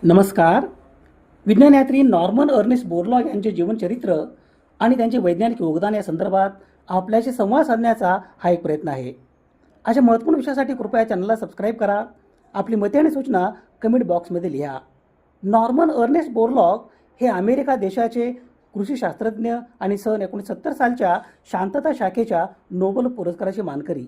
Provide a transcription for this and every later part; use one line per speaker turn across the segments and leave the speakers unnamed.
नमस्कार. विज्ञानयात्री Norman Ernest Borlaug यांचे जीवनचरित्र आणि त्यांचे वैज्ञानिक योगदान या संदर्भात आपल्याशी संवाद साधण्याचा हा एक प्रयत्न आहे. अशा महत्त्वपूर्ण विषयासाठी कृपया चॅनलला सबस्क्राईब करा. आपली मते आणि सूचना कमेंट बॉक्समध्ये लिहा. नॉर्मन अर्नेस्ट बोरलॉग हे अमेरिका देशाचे कृषीशास्त्रज्ञ आणि सन 1970 सालच्या शांतता शाखेच्या नोबेल पुरस्काराचे मानकरी.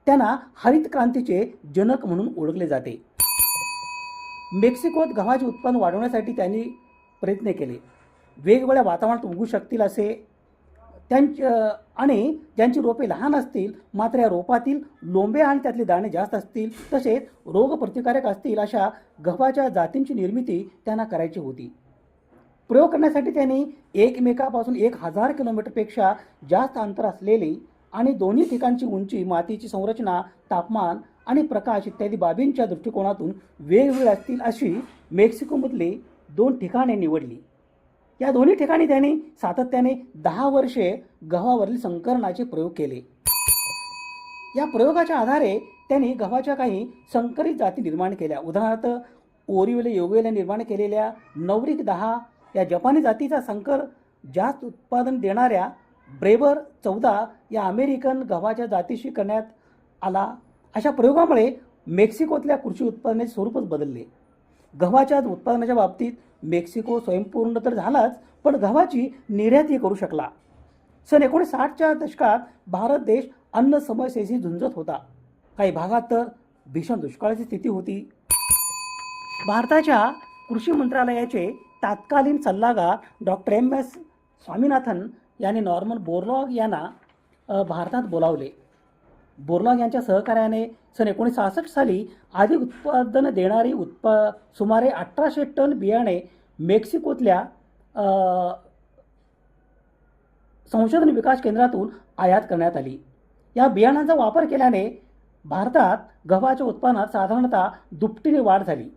त्यांना हरित क्रांतीचे जनक म्हणून ओळखले जाते. मेक्सिकोत गव्हाचे उत्पन्न वाढवण्यासाठी त्यांनी प्रयत्न केले. वेगवेगळ्या वातावरणात उगू शकतील असे आणि ज्यांची रोपे लहान असतील मात्र या रोपातील लोंबे आणि त्यातले दाणे जास्त असतील तसेच रोगप्रतिकारक असतील अशा गव्हाच्या जातींची निर्मिती त्यांना करायची होती. प्रयोग करण्यासाठी त्यांनी एकमेकापासून 1000 किलोमीटरपेक्षा जास्त अंतर असलेली आणि दोन्ही ठिकाणची उंची, मातीची संरचना, तापमान आणि प्रकाश इत्यादी बाबींच्या दृष्टिकोनातून वेगवेगळी असतील अशी मेक्सिकोमधली 2 ठिकाणे निवडली. या दोन्ही ठिकाणी त्यांनी सातत्याने 10 वर्षे गव्हावरील संकरणाचे प्रयोग केले. या प्रयोगाच्या आधारे त्यांनी गव्हाच्या काही संकरित जाती निर्माण केल्या. उदाहरणार्थ ओरिओले योगेले निर्माण केलेल्या नवरिक 10 या जपानी जातीचा संकर जास्त उत्पादन देणाऱ्या ब्रेबर 14 या अमेरिकन गव्हाच्या जातीशी करण्यात आला. अशा प्रयोगामुळे मेक्सिकोतल्या कृषी उत्पादनाचे स्वरूपच बदलले. गव्हाच्या उत्पादनाच्या बाबतीत मेक्सिको स्वयंपूर्ण तर झालाच, पण गव्हाची निर्यातही करू शकला. सन 1960च्या दशकात भारत देश अन्न समस्येशी झुंजत होता. काही भागात तर भीषण दुष्काळाची स्थिती होती. भारताच्या कृषी मंत्रालयाचे तत्कालीन सल्लागार डॉक्टर M.S. स्वामीनाथन यांनी नॉर्मन बोरलॉग यांना भारतात बोलावले. बोरलॉग यांच्या सहकार्याने सन 1966 साली अधिक उत्पादन देणारी सुमारे 1800 टन बियाणे मेक्सिकोतल्या संशोधन विकास केंद्रातून आयात करण्यात आली. या बियाणांचा वापर केल्याने भारतात गव्हाच्या उत्पन्नात साधारणतः दुपटीने वाढ झाली.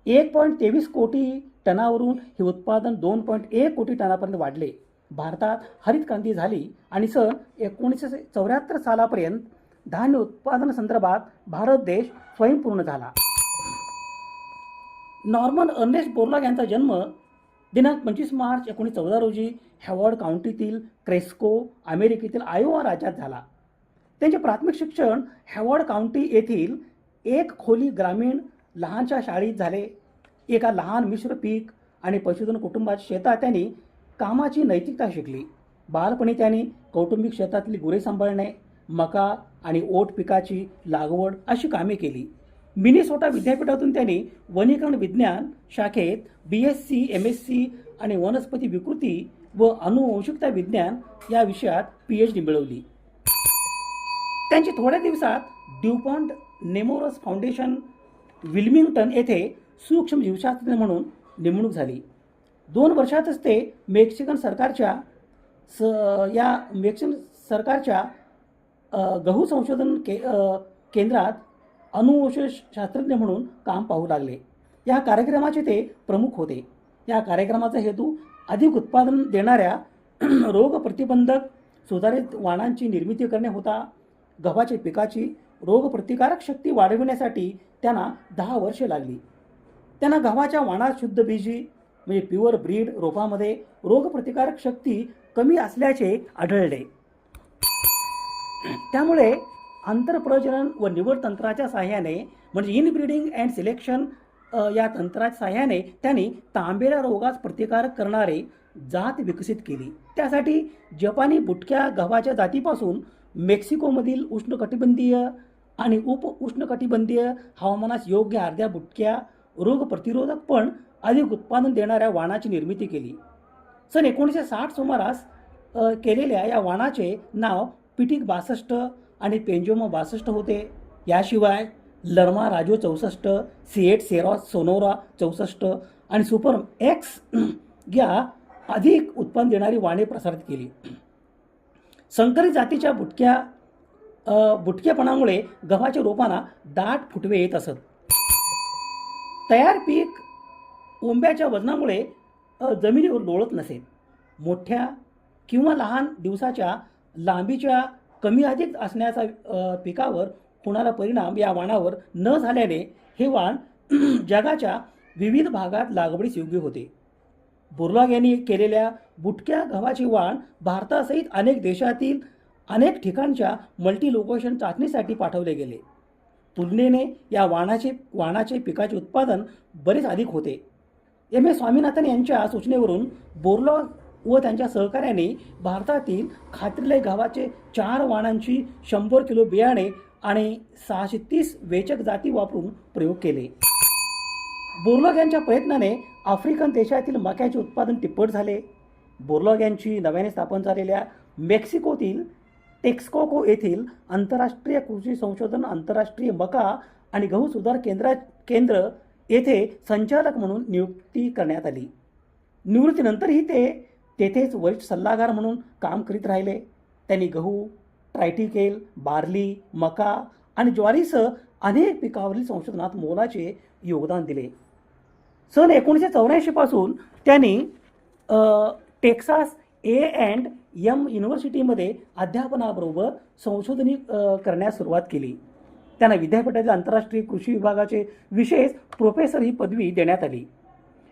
1.23 कोटी टनावरून हे उत्पादन 2.1 कोटी टनापर्यंत वाढले. भारतात हरित क्रांती झाली आणि सन 1974 सालापर्यंत धान्य उत्पादन संदर्भात भारत देश स्वयंपूर्ण झाला. नॉर्मन अर्नेस्ट बोरलॉग यांचा जन्म दिनांक 25 मार्च 1914 रोजी हॅवॉर्ड काउंटीतील क्रेस्को, अमेरिकेतील आयोवा राज्यात झाला. त्यांचे प्राथमिक शिक्षण हॅवॉर्ड काउंटी येथील एक खोली ग्रामीण लहानशा शाळेत झाले. एका लहान मिश्र पीक आणि पशुधन कुटुंबाच्या शेतात त्यांनी कामाची नैतिकता शिकली. बालपणी त्यांनी कौटुंबिक शेतातली गुरे सांभाळणे, मका आणि ओट पिकाची लागवड अशी कामे केली. मिनेसोटा विद्यापीठातून त्यांनी वनीकरण विज्ञान शाखेत BSc, MSc आणि वनस्पती विकृती व अनुवंशिकता विज्ञान या विषयात PhD मिळवली. त्यांची थोड्या दिवसात ड्यूपॉन्ट नेमोरस फाउंडेशन विल्मिंग्टन येथे सूक्ष्म जीवशास्त्रज्ञ म्हणून नेमणूक झाली. 2 वर्षातच ते मेक्सिकन सरकारच्या गहू संशोधन केंद्रात अनुवंशशास्त्रज्ञ म्हणून काम पाहू लागले. या कार्यक्रमाचे ते प्रमुख होते. या कार्यक्रमाचा हेतू अधिक उत्पादन देणाऱ्या रोगप्रतिबंधक सुधारित वाणांची निर्मिती करणे होता. गव्हाच्या पिकाची रोगप्रतिकारक शक्ती वाढविण्यासाठी त्यांना 10 वर्षे लागली. त्यांना गव्हाच्या वाणात शुद्ध बीजी म्हणजे प्युअर ब्रीड रोपामध्ये रोगप्रतिकारक शक्ती कमी असल्याचे आढळले. त्यामुळे आंतरप्रजनन व निवड तंत्राच्या सहाय्याने म्हणजे इनब्रीडिंग अँड सिलेक्शन या तंत्राच्या सहाय्याने त्यांनी तांबेरा रोगास प्रतिकार करणारे जात विकसित केली. त्यासाठी जपानी बुटक्या गव्हाच्या जातीपासून मेक्सिकोमधील उष्णकटिबंधीय आणि उष्णकटिबंधीय हवामानास योग्य अर्ध्या बुटक्या रोगप्रतिरोधक पण अधिक उत्पादन देणाऱ्या वाणाची निर्मिती केली. सन 1960 सुमारास केलेल्या या वाणाचे नाव पिटिक 62 आणि पेंजोमा 62 होते. याशिवाय लर्मा राजो 64, सिएट सेरॉस सोनोरा 64 आणि सुपर एक्स या अधिक उत्पन्न देणारी वाणे प्रसारित केली. संकरित जातीच्या बुटकेपणामुळे गव्हाच्या रोपांना दाट फुटवे येत असत. तयार पीक ओंब्याच्या वजनामुळे जमिनीवर लोळत नसे. मोठ्या किंवा लहान दिवसाच्या लांबीच्या कमी अधिक असण्याचा पिकावर होणारा परिणाम या वाणावर न झाल्याने हे वाण जगाच्या विविध भागात लागवडीस योग्य होते. बोरलॉग यांनी केलेल्या बुटक्या गव्हाची वाण भारतासहित अनेक देशातील अनेक ठिकाणच्या मल्टी लोकेशन चाचणीसाठी पाठवले गेले. तुलनेने या वाणाचे पिकाचे उत्पादन बरेच अधिक होते. एम. एस. स्वामीनाथन यांच्या सूचनेवरून बोरलॉग व त्यांच्या सहकाऱ्यांनी भारतातील खात्रीलायक गव्हाचे 4 वाणांची 100 किलो बियाणे आणि 630 वेचक जाती वापरून प्रयोग केले. बोरलॉग यांच्या प्रयत्नाने आफ्रिकन देशातील मक्याचे उत्पादन तिप्पट झाले. बोरलॉग यांची नव्याने स्थापन झालेल्या मेक्सिकोतील टेक्सकोको येथील आंतरराष्ट्रीय कृषी संशोधन आंतरराष्ट्रीय मका आणि गहू सुधार केंद्र येथे संचालक म्हणून नियुक्ती करण्यात आली. निवृत्तीनंतरही ते तेथेच वरिष्ठ सल्लागार म्हणून काम करीत राहिले. त्यांनी गहू, ट्रायटिकेल, बार्ली, मका आणि ज्वारीसह अनेक पिकावरील संशोधनात मोलाचे योगदान दिले. सन 1984 पासून त्यांनी टेक्सास A&M युनिव्हर्सिटीमध्ये अध्यापनाबरोबर संशोधन करण्यास सुरुवात केली. त्यांना विद्यापीठातील आंतरराष्ट्रीय कृषी विभागाचे विशेष प्रोफेसर ही पदवी देण्यात आली.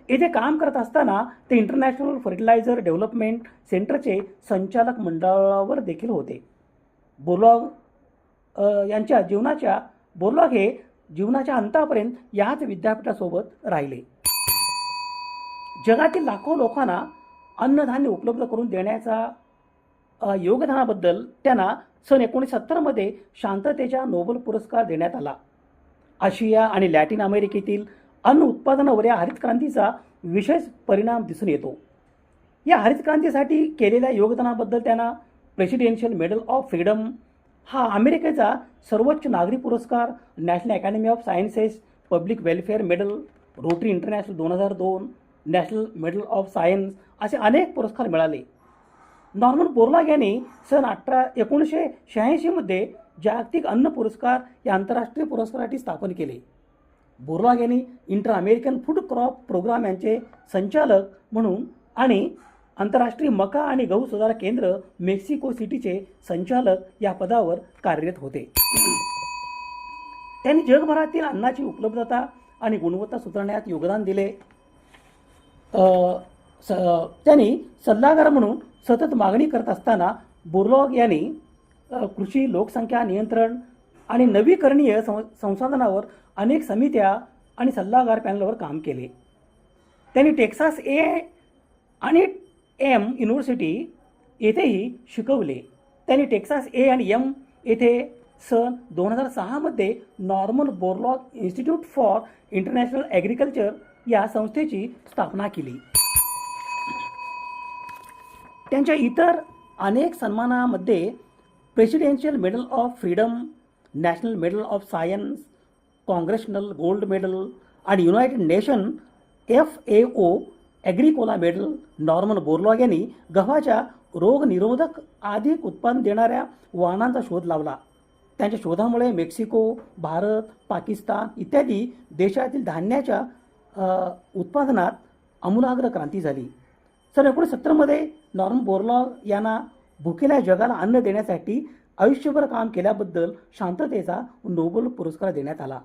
येथे काम करत असताना ते इंटरनॅशनल फर्टिलायझर डेव्हलपमेंट सेंटरचे संचालक मंडळावर देखील होते. बोरलॉग हे जीवनाच्या अंतापर्यंत याच विद्यापीठासोबत राहिले. जगातील लाखो लोकांना अन्नधान्य उपलब्ध करून देण्याचा योगदानाबद्दल त्यांना सन 1970 शांततेचा नोबेल पुरस्कार देण्यात आला. आशिया आणि लॅटिन अमेरिकेतील अन्न उत्पादनावर या हरित क्रांतीचा विशेष परिणाम दिसून येतो. या हरित क्रांतीसाठी केलेल्या योगदानाबद्दल त्यांना प्रेसिडेन्शियल मेडल ऑफ फ्रीडम हा अमेरिकेचा सर्वोच्च नागरी पुरस्कार, national academy of sciences public welfare medal, rotary international 2002, national Medal of science असे अनेक पुरस्कार मिळाले. नॉर्मन बोरलॉग यांनी सन 1986 जागतिक अन्न पुरस्कार या आंतरराष्ट्रीय पुरस्कारासाठी स्थापन केले. बोरलॉग यांनी inter American food crop program यांचे संचालक म्हणून आणि आंतरराष्ट्रीय मका आणि गहू सुधार केंद्र मेक्सिको सिटीचे संचालक या पदावर कार्यरत होते. त्यांनी जगभरातील अन्नाची उपलब्धता आणि गुणवत्ता सुधारण्यात योगदान दिले. त्यांनी सल्लागार म्हणून सतत मागणी करत असताना बोरलॉग यांनी कृषी लोकसंख्या नियंत्रण आणि नवीकरणीय संसाधनावर अनेक समित्या आणि सल्लागार पॅनलवर काम केले. त्यांनी टेक्सास A&M युनिव्हर्सिटी येथेही शिकवले. त्यांनी टेक्सास A&M येथे सन 2006 Norman Borlaug Institute for International Agriculture या संस्थेची स्थापना केली. त्यांच्या इतर अनेक सन्मानामध्ये Presidential Medal of Freedom, National Medal of Science, Congressional Gold Medal आणि United Nation FAO Agricola medal. Norman Borlaug यांनी गव्हाच्या रोगनिरोधक अधिक उत्पादन देणाऱ्या वाणांचा शोध लावला. त्यांच्या शोधामुळे मेक्सिको, भारत, पाकिस्तान इत्यादी देशातील धान्याच्या उत्पादनात आमूलाग्र क्रांती झाली. सन 1970 नॉर्मन बोरलॉग यांना भुकेल्या जगाला अन्न देण्यासाठी आयुष्यभर काम केल्याबद्दल शांततेचा नोबेल पुरस्कार देण्यात आला.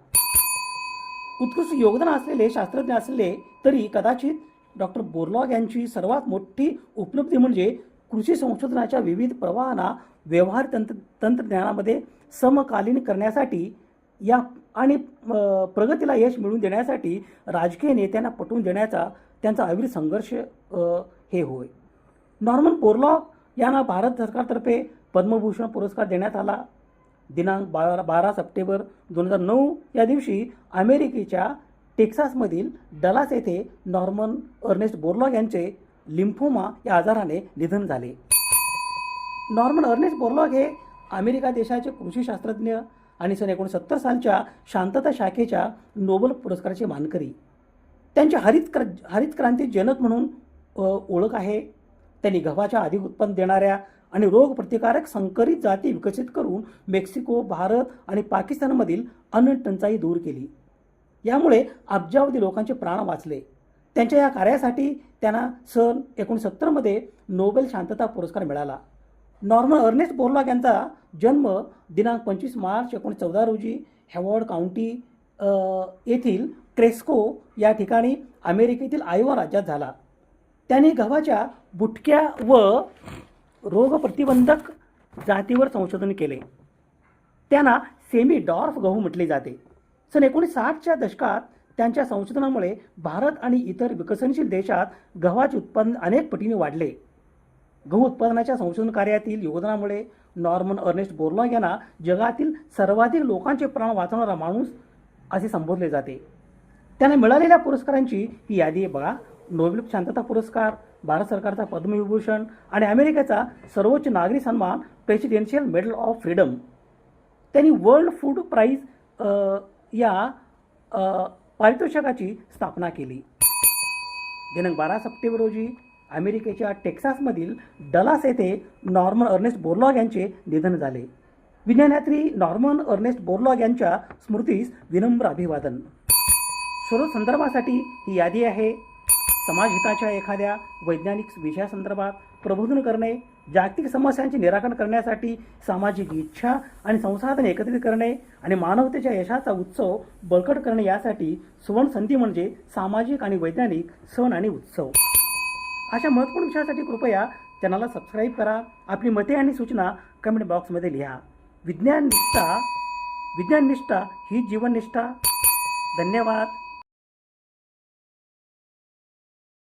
उत्कृष्ट योगदान असलेले शास्त्रज्ञ असले तरी कदाचित डॉक्टर बोरलॉग यांची सर्वात मोठी उपलब्धी म्हणजे कृषी संशोधनाच्या विविध प्रवाहांना व्यवहार तंत्रज्ञानामध्ये समकालीन करण्यासाठी आणि प्रगतीला यश मिळवून देण्यासाठी राजकीय नेत्यांना पटवून देण्याचा त्यांचा अविरत संघर्ष हे होय. नॉर्मन बोरलॉग यांना भारत सरकारतर्फे पद्मभूषण पुरस्कार देण्यात आला. दिनांक 12 सप्टेंबर 2009 या दिवशी अमेरिकेच्या टेक्सासमधील डलास येथे नॉर्मन अर्नेस्ट बोरलॉग यांचे लिम्फोमा या आजाराने निधन झाले. नॉर्मन अर्नेस्ट बोरलॉग हे अमेरिका देशाचे कृषी शास्त्रज्ञ आणि सन 1970 सालच्या शांतता शाखेच्या नोबेल पुरस्काराचे मानकरी. त्यांचे हरित क्रांती जनक म्हणून ओळख आहे. त्यांनी गव्हाच्या अधिक उत्पन्न देणाऱ्या आणि रोगप्रतिकारक संकरित जाती विकसित करून मेक्सिको, भारत आणि पाकिस्तानमधील अन्न टंचाई दूर केली. यामुळे अब्जावधी लोकांचे प्राण वाचले. त्यांच्या या कार्यासाठी त्यांना सन 1970 नोबेल शांतता पुरस्कार मिळाला. नॉर्मन अर्नेस्ट बोरलॉग यांचा जन्म दिनांक 25 मार्च 1914 रोजी हॅवॉर्ड काउंटी येथील क्रेस्को या ठिकाणी अमेरिकेतील आयोवा राज्यात झाला. त्यांनी गव्हाच्या बुटक्या व रोगप्रतिबंधक जातीवर संशोधन केले. त्यांना सेमी डॉर्फ गहू म्हटले जाते. सन 1960च्या दशकात त्यांच्या संशोधनामुळे भारत आणि इतर विकसनशील देशात गव्हाचे उत्पादन अनेक पटीने वाढले. गहू उत्पादनाच्या संशोधन कार्यातील योगदानामुळे नॉर्मन अर्नेस्ट बोरलॉग यांना जगातील सर्वाधिक लोकांचे प्राण वाचवणारा माणूस असे संबोधले जाते. त्यांना मिळालेल्या पुरस्कारांची ही यादी आहे बघा. नोबेल शांतता पुरस्कार, भारत सरकारचा पद्मविभूषण आणि अमेरिकेचा सर्वोच्च नागरी सन्मान प्रेसिडेन्शियल मेडल ऑफ फ्रीडम. त्यांनी वर्ल्ड फूड प्राईज या पारितोषिकाची स्थापना केली. दिनांक 12 सप्टेंबर रोजी अमेरिकेच्या टेक्सासमधील डलास येथे नॉर्मन अर्नेस्ट बोरलॉग यांचे निधन झाले. विज्ञानयात्री नॉर्मन अर्नेस्ट बोरलॉग यांच्या स्मृतीस विनम्र अभिवादन. सर्व संदर्भासाठी ही यादी आहे. समाजहिताच्या एखाद्या वैज्ञानिक विषयासंदर्भात प्रबोधन करणे, जागतिक समस्यांचे निराकरण करण्यासाठी सामाजिक इच्छा आणि संसाधन एकत्रित करणे आणि मानवतेच्या यशाचा उत्सव बळकट करणे यासाठी सुवर्ण संधी म्हणजे सामाजिक आणि वैज्ञानिक सण आणि उत्सव. अशा महत्त्वपूर्ण विषयासाठी कृपया चॅनलला सबस्क्राईब करा. आपली मते आणि सूचना कमेंट बॉक्समध्ये लिहा. विज्ञान निष्ठा ही जीवननिष्ठा. धन्यवाद.